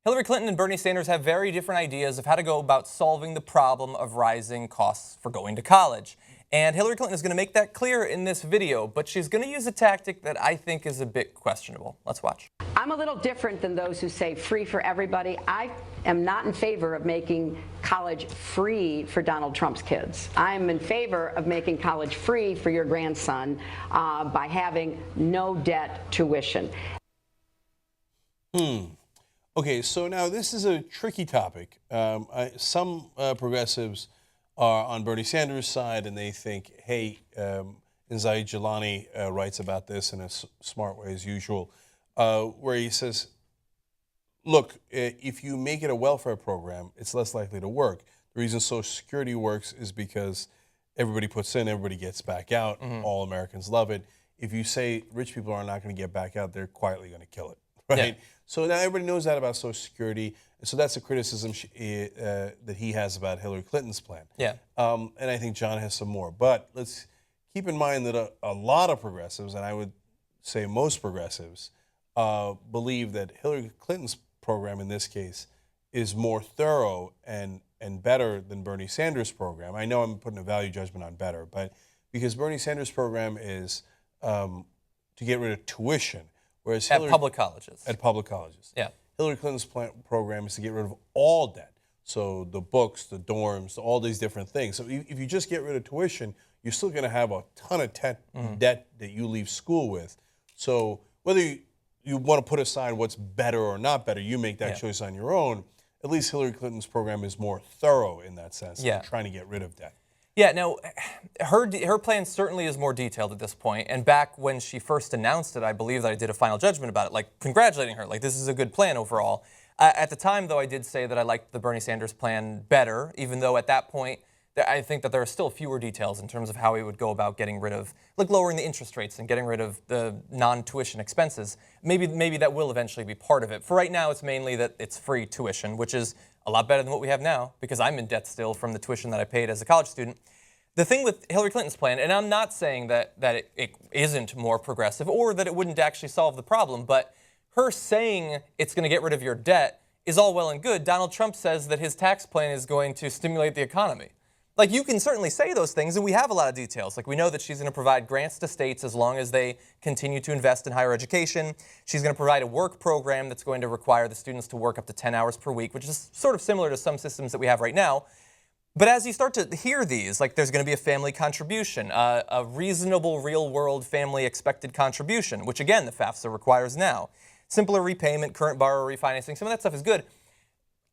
Hillary Clinton and Bernie Sanders have very different ideas of how to go about solving the problem of rising costs for going to college. And Hillary Clinton is going to make that clear in this video, but she's going to use a tactic that I think is a bit questionable. Let's watch. I'm a little different than those who say free for everybody. I am not in favor of making college free for Donald Trump's kids. I'm in favor of making college free for your grandson by having no debt tuition. Okay, so now this is a tricky topic. Some progressives are on Bernie Sanders' side, and they think, hey, and Zaid Jilani writes about this in a smart way as usual, where he says, look, if you make it a welfare program, it's less likely to work. The reason Social Security works is because everybody puts in, everybody gets back out, all Americans love it. If you say rich people are not going to get back out, they're quietly going to kill it, right? Yeah. So now everybody knows that about Social Security, and so that's a criticism that he has about Hillary Clinton's plan. Yeah. And I think John has some more. But let's keep in mind that a lot of progressives, and I would say most progressives, believe that Hillary Clinton's program in this case is more thorough and better than Bernie Sanders' program. I know I'm putting a value judgment on better, but because Bernie Sanders' program is to get rid of tuition, whereas at public colleges. At public colleges. Yeah. Hillary Clinton's program is to get rid of all debt. So the books, the dorms, all these different things. So if you just get rid of tuition, you're still going to have a ton of debt that you leave school with. So whether you want to put aside what's better or not better, you make that choice on your own. At least Hillary Clinton's program is more thorough in that sense, trying to get rid of debt. Yeah, no, her plan certainly is more detailed at this point. And back when she first announced it, I believe that I did a final judgment about it, like congratulating her, like this is a good plan overall. At the time, though, I did say that I liked the Bernie Sanders plan better, even though at that point, I think that there are still fewer details in terms of how he would go about getting rid of, like lowering the interest rates and getting rid of the non-tuition expenses. Maybe that will eventually be part of it. For right now, it's mainly that it's free tuition, which is a lot better than what we have now because I'm in debt still from the tuition that I paid as a college student. The thing with Hillary Clinton's plan, and I'm not saying that it isn't more progressive or that it wouldn't actually solve the problem, but her saying it's going to get rid of your debt is all well and good. Donald Trump says that his tax plan is going to stimulate the economy. Like, you can certainly say those things, and we have a lot of details. Like, we know that she's going to provide grants to states as long as they continue to invest in higher education. She's going to provide a work program that's going to require the students to work up to 10 hours per week, which is sort of similar to some systems that we have right now. But as you start to hear these, like there's going to be a family contribution, a reasonable real-world family expected contribution, which again, the FAFSA requires now. Simpler repayment, current borrower refinancing, some of that stuff is good.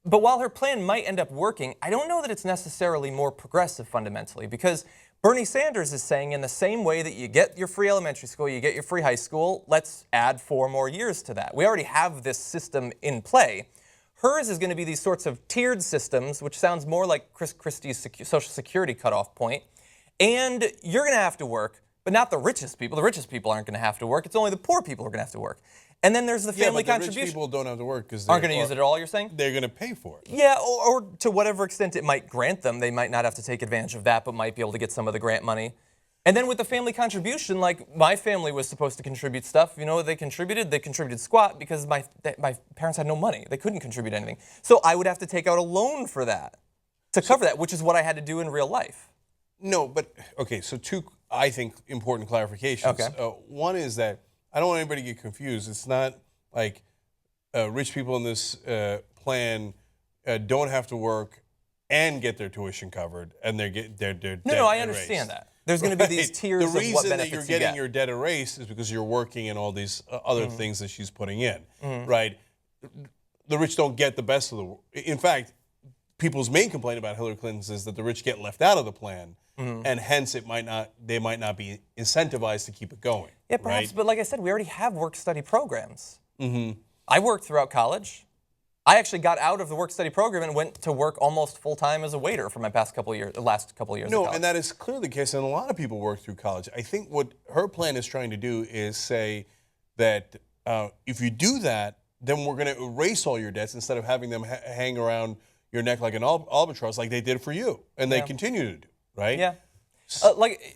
But while her plan might end up working, I don't know that it's necessarily more progressive fundamentally, because Bernie Sanders is saying in the same way that you get your free elementary school, you get your free high school, let's add 4 more years to that. We already have this system in play. Hers is going to be these sorts of tiered systems, which sounds more like Chris Christie's Social Security cutoff point. And you're going to have to work, but not the richest people. The richest people aren't going to have to work. It's only the poor people who are going to have to work. And then there's the family contribution. The rich people don't have to work because aren't going to use it at all, you're saying? They're going to pay for it. Yeah, or to whatever extent it might grant them. They might not have to take advantage of that, but might be able to get some of the grant money. And then with the family contribution, like my family was supposed to contribute stuff. You know what they contributed? They contributed squat because my parents had no money. They couldn't contribute anything. So I would have to take out a loan for that, to cover that, which is what I had to do in real life. No, but, okay, so 2, I think, important clarifications. Okay. One is that I don't want anybody to get confused. It's not like rich people in this plan don't have to work and get their tuition covered and their debt No, I erased. understand that. There's going to be these tiers of what benefits you get. The reason that you're getting your debt erased is because you're working and all these other things that she's putting in, right? The rich don't get the best of the. In fact, people's main complaint about Hillary Clinton's is that the rich get left out of the plan, and hence they might not be incentivized to keep it going. Yeah, perhaps. Right? But like I said, we already have work-study programs. I worked throughout college. I actually got out of the work-study program and went to work almost full-time as a waiter for my last couple of years of college. No, and that is clearly the case, and a lot of people work through college. I think what her plan is trying to do is say that if you do that, then we're going to erase all your debts instead of having them hang around your neck like an albatross like they did for you, and they continue to do, right? Yeah.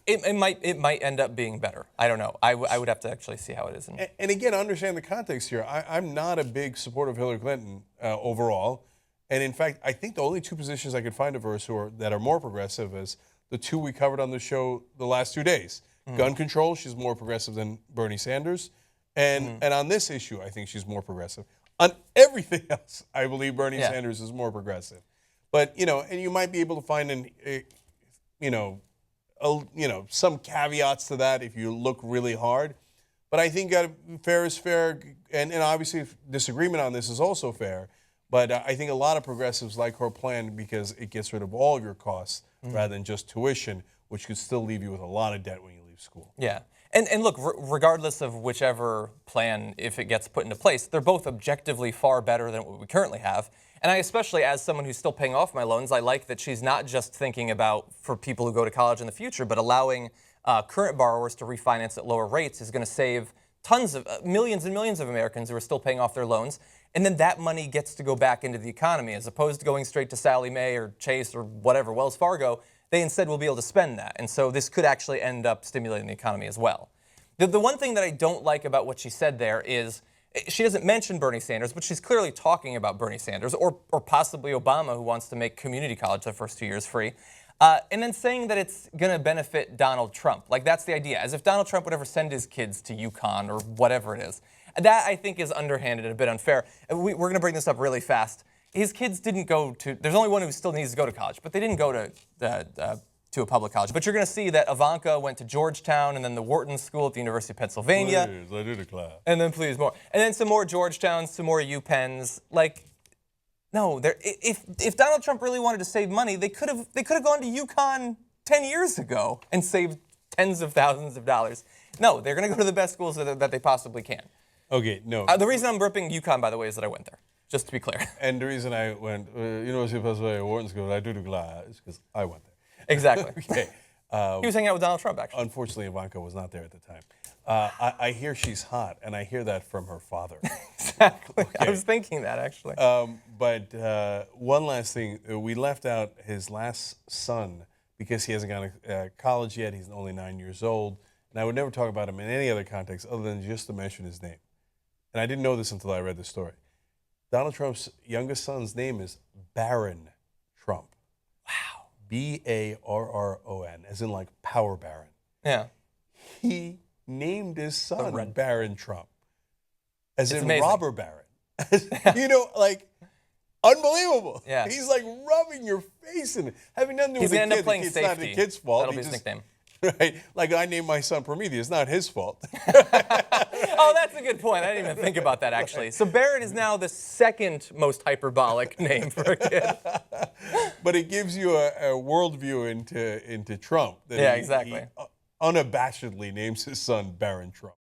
It might end up being better. I don't know. I would have to actually see how it is. And again, understand the context here. I'm not a big supporter of Hillary Clinton overall. And in fact, I think the only two positions I could find of hers that are more progressive is the two we covered on the show the last 2 days. Gun control, she's more progressive than Bernie Sanders. And on this issue, I think she's more progressive. On everything else, I believe Bernie Sanders is more progressive. But, and you might be able to find some caveats to that if you look really hard. But I think fair is fair, and obviously disagreement on this is also fair. But I think a lot of progressives like her plan because it gets rid of all of your costs rather than just tuition, which could still leave you with a lot of debt when you leave school. Yeah. And look, regardless of whichever plan, if it gets put into place, they're both objectively far better than what we currently have. And I especially, as someone who's still paying off my loans, I like that she's not just thinking about for people who go to college in the future, but allowing current borrowers to refinance at lower rates is going to save tons of millions and millions of Americans who are still paying off their loans. And then that money gets to go back into the economy as opposed to going straight to Sallie Mae or Chase or whatever, Wells Fargo. They instead will be able to spend that. And so this could actually end up stimulating the economy as well. The one thing that I don't like about what she said there is she doesn't mention Bernie Sanders, but she's clearly talking about Bernie Sanders or possibly Obama, who wants to make community college the first 2 years free. And then saying that it's going to benefit Donald Trump. Like, that's the idea, as if Donald Trump would ever send his kids to UConn or whatever it is. That, I think, is underhanded and a bit unfair. We're going to bring this up really fast. His kids didn't go to, there's only one who still needs to go to college, but they didn't go to a public college. But you're going to see that Ivanka went to Georgetown and then the Wharton School at the University of Pennsylvania. Please, I do declare. And then please more. And then some more Georgetowns, some more UPenns. Like, no, if Donald Trump really wanted to save money, they could have gone to UConn 10 years ago and saved tens of thousands of dollars. No, they're going to go to the best schools that they possibly can. Okay, no. The reason I'm ripping UConn, by the way, is that I went there. Just to be clear. And the reason I went University of Pennsylvania, Wharton School, I do declare, is because I went there. Exactly. Okay. He was hanging out with Donald Trump, actually. Unfortunately, Ivanka was not there at the time. I hear she's hot, and I hear that from her father. Exactly. Okay. I was thinking that, actually. But one last thing. We left out his last son because he hasn't gone to college yet. He's only 9 years old. And I would never talk about him in any other context other than just to mention his name. And I didn't know this until I read the story. Donald Trump's youngest son's name is Barron Trump. Wow. B-A-R-R-O-N, as in like power baron. Yeah. He named his son Barron Trump, as in amazing. robber baron. Like, unbelievable. Yeah. He's like rubbing your face in it. Having nothing to do He's with going the to end kid. up playing It's safety. not the kid's fault. That'll be his nickname. Right? Like I named my son Prometheus, not his fault. Oh, that's a good point. I didn't even think about that, actually. So Barron is now the second most hyperbolic name for a kid. But it gives you a worldview into Trump. That Yeah, exactly. He unabashedly names his son Barron Trump.